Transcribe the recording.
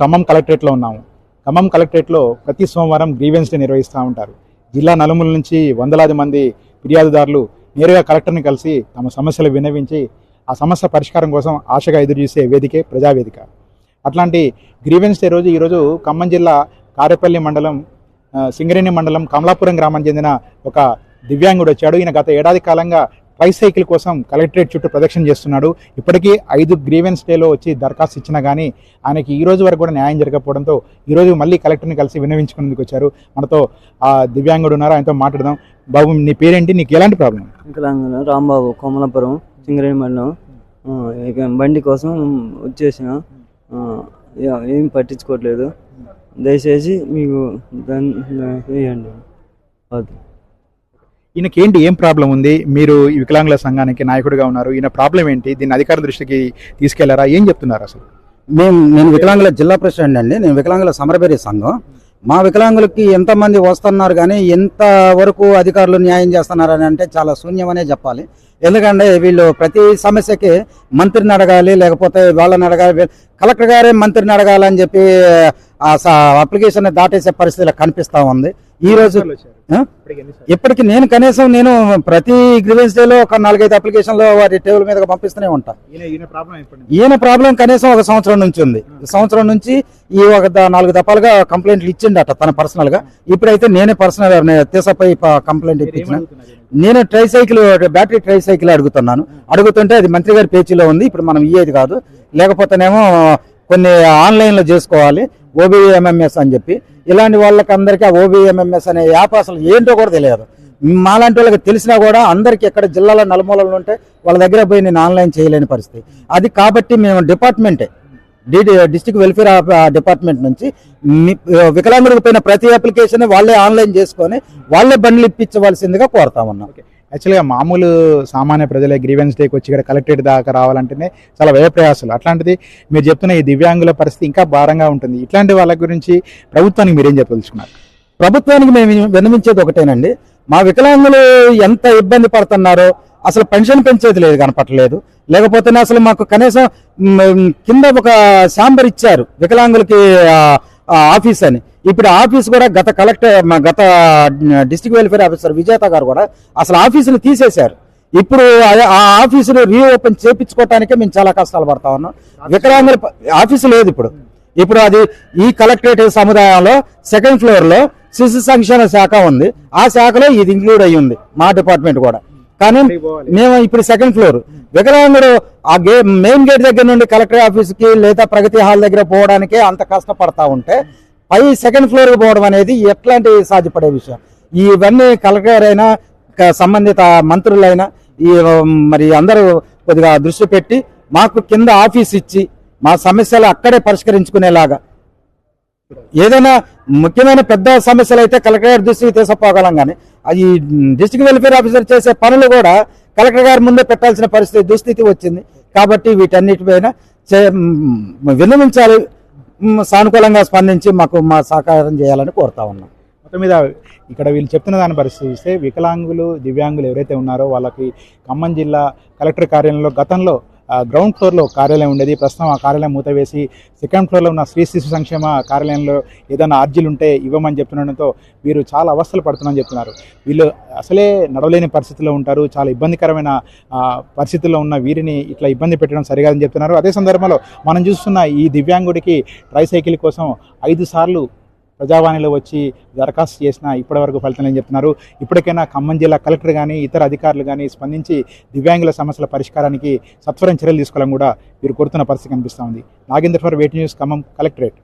ఖమ్మం కలెక్టరేట్లో ఉన్నాము. ఖమ్మం కలెక్టరేట్లో ప్రతి సోమవారం గ్రీవెన్స్ డే నిర్వహిస్తూ ఉంటారు. జిల్లా నలుమూల నుంచి వందలాది మంది ఫిర్యాదుదారులు నేరుగా కలెక్టర్ని కలిసి తమ సమస్యలు విన్నవించి ఆ సమస్య పరిష్కారం కోసం ఆశగా ఎదురుచూసే వేదికే ప్రజావేదిక. అట్లాంటి గ్రీవెన్స్ డే రోజు ఈరోజు ఖమ్మం జిల్లా కారేపల్లి మండలం సింగరేణి మండలం కమలాపురం గ్రామానికి చెందిన ఒక దివ్యాంగుడు వచ్చాడు. ఈయన గత ఏడాది కాలంగా ట్రైసైకిల్ కోసం కలెక్టరేట్ చుట్టూ ప్రదక్షిణ చేస్తున్నాడు. ఇప్పటికీ 5 గ్రీవెన్స్ డేలో వచ్చి దరఖాస్తు ఇచ్చినా కానీ ఆయనకి ఈ రోజు వరకు కూడా న్యాయం జరగకపోవడంతో ఈరోజు మళ్ళీ కలెక్టర్ని కలిసి విన్నవించుకునేందుకు వచ్చారు. మనతో ఆ దివ్యాంగుడు ఉన్నారు, ఆయనతో మాట్లాడదాం. బాబు, నీ పేరేంటి, నీకు ఎలాంటి ప్రాబ్లం? వికలాంగులు రాంబాబు, కమలాపురం సింగరేణి మండలం. బండి కోసం వచ్చేసిన ఏం పట్టించుకోవట్లేదు. దయచేసి మీకు వేయండి. ఈయనకేంటి, ఏం ప్రాబ్లం ఉంది? మీరు ఈ వికలాంగుల సంఘానికి నాయకుడిగా ఉన్నారు. ఈయన ప్రాబ్లం ఏంటి? దీన్ని అధికారుల దృష్టికి తీసుకెళ్లారా? ఏం చెప్తున్నారు అసలు? నేను వికలాంగుల జిల్లా ప్రెసిడెంట్ అండి. నేను వికలాంగుల సమరభేరి సంఘం. మా వికలాంగులకి ఎంతమంది వస్తున్నారు కానీ ఎంతవరకు అధికారులు న్యాయం చేస్తున్నారని అంటే చాలా శూన్యమనే చెప్పాలి. ఎందుకంటే వీళ్ళు ప్రతి సమస్యకి మంత్రిని అడగాలి, లేకపోతే వాళ్ళని అడగాలి, కలెక్టర్ గారే మంత్రిని అడగాలని చెప్పి అప్లికేషన్ దాటేసే పరిస్థితి కనిపిస్తా ఉంది. ఈ రోజు ఇప్పటికి నేను ప్రతి గ్రీవెన్స్ డేలో ఒక 4-5 అప్లికేషన్లు వారి టేబుల్ మీద పంపిస్తూనే ఉంటా. ఈయన ప్రాబ్లం కనీసం 1 సంవత్సరం నుంచి ఉంది. సంవత్సరం నుంచి ఈ 4 దఫాలుగా కంప్లైంట్లు ఇచ్చిండట తన పర్సనల్ గా. ఇప్పుడైతే నేనే పర్సనల్ తీసపై కంప్లైంట్ ఇప్పించిన. నేను బ్యాటరీ ట్రైసైకిల్ అడుగుతుంటే అది మంత్రి గారి పేజీలో ఉంది. ఇప్పుడు మనం ఇయ్యేది కాదు, లేకపోతేనేమో కొన్ని ఆన్లైన్లో చేసుకోవాలి OBMMS అని చెప్పి. ఇలాంటి వాళ్ళకి అందరికీ ఆ OBMMS అనే యాప్ అసలు ఏంటో కూడా తెలియదు. మాలాంటి వాళ్ళకి తెలిసినా కూడా అందరికీ ఎక్కడ జిల్లాలో నలుమూలలు ఉంటే వాళ్ళ దగ్గర పోయి నేను ఆన్లైన్ చేయలేని పరిస్థితి అది. కాబట్టి మేము డిస్ట్రిక్ట్ వెల్ఫేర్ డిపార్ట్మెంట్ నుంచి వికలాంగుడికి పోయిన ప్రతి అప్లికేషన్ వాళ్ళే ఆన్లైన్ చేసుకొని వాళ్ళే బండ్లు ఇప్పించవలసిందిగా కోరుతా ఉన్నాం. యాక్చువల్గా మామూలు సామాన్య ప్రజలే గ్రీవెన్స్ డేకి వచ్చి ఇక్కడ కలెక్టరేట్ దాకా రావాలంటేనే చాలా వ్యయ ప్రయాసాలు. అట్లాంటిది మీరు చెప్తున్న ఈ దివ్యాంగుల పరిస్థితి ఇంకా భారంగా ఉంటుంది. ఇట్లాంటి వాళ్ళ గురించి ప్రభుత్వానికి మీరేం చెప్పదలుచుకున్నారు? ప్రభుత్వానికి మేము విన్నవించేది ఒకటేనండి. మా వికలాంగులు ఎంత ఇబ్బంది పడుతున్నారో, అసలు పెన్షన్ పెంచేది లేదు, కనపట్టలేదు. లేకపోతే అసలు మాకు కనీసం కింద ఒక శాంబర్ ఇచ్చారు వికలాంగులకి ఆఫీస్ అని. ఇప్పుడు ఆఫీస్ కూడా గత డిస్ట్రిక్ట్ వెల్ఫేర్ ఆఫీసర్ విజేత గారు కూడా అసలు ఆఫీసును తీసేశారు. ఇప్పుడు ఆ ఆఫీసును రీఓపెన్ చేయించుకోవటానికే మేము చాలా కష్టాలు పడతా ఉన్నాం. వికలాంగుల ఆఫీసు లేదు ఇప్పుడు అది ఈ కలెక్టరేట్ సముదాయంలో 2nd ఫ్లోర్ లో శిశు సంక్షేమ శాఖ ఉంది. ఆ శాఖలో ఇది ఇంక్లూడ్ అయ్యి ఉంది మా డిపార్ట్మెంట్ కూడా. కానీ మేము ఇప్పుడు 2nd ఫ్లోర్ వికలాంగుడు ఆ మెయిన్ గేట్ దగ్గర నుండి కలెక్టర్ ఆఫీస్కి లేదా ప్రగతి హాల్ దగ్గర పోవడానికే అంత కష్టపడతా ఉంటే పై 2nd ఫ్లోర్కి పోవడం అనేది ఎట్లాంటి సాధ్యపడే విషయం? ఇవన్నీ కలెక్టర్ అయినా సంబంధిత మంత్రులైనా మరి అందరూ కొద్దిగా దృష్టి పెట్టి మాకు కింద ఆఫీస్ ఇచ్చి మా సమస్యలు అక్కడే పరిష్కరించుకునేలాగా, ఏదైనా ముఖ్యమైన పెద్ద సమస్యలు అయితే కలెక్టర్ దృష్టికి తీసుకుపోగలం. కానీ ఈ డిస్ట్రిక్ట్ వెల్ఫేర్ ఆఫీసర్ చేసే పనులు కూడా కలెక్టర్ గారి ముందే పెట్టాల్సిన దుస్థితి వచ్చింది. కాబట్టి వీటన్నిటిపైన విన్నవించాలి, సానుకూలంగా స్పందించి మా సహకారం చేయాలని కోరుతా ఉన్నాం. మొత్తం మీద ఇక్కడ వీళ్ళు చెప్తున్న దాన్ని పరిశీలిస్తే వికలాంగులు దివ్యాంగులు ఎవరైతే ఉన్నారో వాళ్ళకి ఖమ్మం జిల్లా కలెక్టర్ కార్యాలయంలో గతంలో గ్రౌండ్ ఫ్లోర్లో కార్యాలయం ఉండేది. ప్రస్తుతం ఆ కార్యాలయం మూతవేసి 2nd ఫ్లోర్లో ఉన్న శ్రీ శిశు సంక్షేమ కార్యాలయంలో ఏదైనా అర్జీలు ఉంటే ఇవ్వమని చెప్తుండడంతో వీరు చాలా అవస్థలు పడుతున్నారని చెప్తున్నారు. వీళ్ళు అసలే నడవలేని పరిస్థితిలో ఉంటారు. చాలా ఇబ్బందికరమైన పరిస్థితుల్లో ఉన్న వీరిని ఇట్లా ఇబ్బంది పెట్టడం సరికాదని చెప్తున్నారు. అదే సందర్భంలో మనం చూస్తున్న ఈ దివ్యాంగుడికి ట్రైసైకిల్ కోసం 5 సార్లు ప్రజావాణిలో వచ్చి దరఖాస్తు చేసినా ఇప్పటివరకు ఫలితం లేని చెప్తున్నారు. ఇప్పటికైనా ఖమ్మం జిల్లా కలెక్టర్ కానీ ఇతర అధికారులు కానీ స్పందించి దివ్యాంగుల సమస్యల పరిష్కారానికి సత్వరం చర్యలు తీసుకోవాలని కూడా వీరు కోరుతున్న పరిస్థితి కనిపిస్తూ ఉంది. Nagendra for Way2News, Khammam collectorate.